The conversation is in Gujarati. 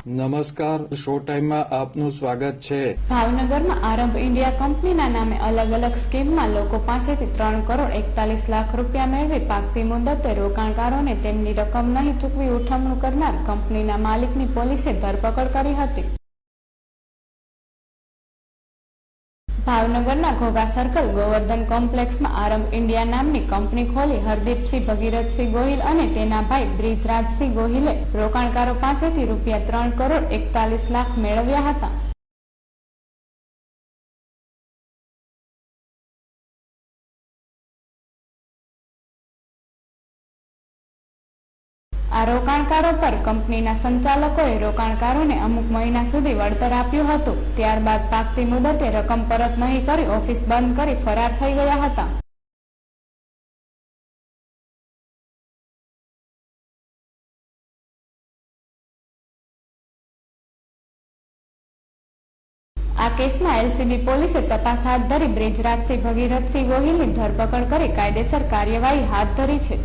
નમસ્કાર, શો ટાઈમમાં આપનું સ્વાગત છે। ભાવનગરમાં આરંભ ઇન્ડિયા કંપનીના નામે અલગ અલગ સ્કીમમાં લોકો પાસેથી 3 કરોડ 41 લાખ રૂપિયા મેળવી પાકતી મુદતે રોકાણકારોને તેમની રકમ નહીં ચૂકવી ઉઠમણું કરનાર કંપનીના માલિકની પોલીસે ધરપકડ કરી હતી। ભાવનગરના ઘોઘા સર્કલ ગોવર્ધન કોમ્પ્લેક્સમાં આરંભ ઇન્ડિયા નામની કંપની ખોલી હરદીપસિંહ ભગીરથસિંહ ગોહિલ અને તેના ભાઈ બ્રિજરાજસિંહ ગોહિલે રોકાણકારો પાસેથી રૂપિયા 3 કરોડ 41 લાખ મેળવ્યા હતા। આ રોકાણકારો પર કંપનીના સંચાલકોએ રોકાણકારોને અમુક મહિના સુધી વળતર આપ્યું હતું। ત્યારબાદ પાકતી મુદતે રકમ પરત નહીં કરી ઓફિસ બંધ કરી ફરાર થઈ ગયા હતા। આ કેસમાં એલસીબી પોલીસે તપાસ હાથ ધરી બ્રિજરાજસિંહ ભગીરથસિંહ ગોહિલની ધરપકડ કરી કાયદેસર કાર્યવાહી હાથ ધરી છે।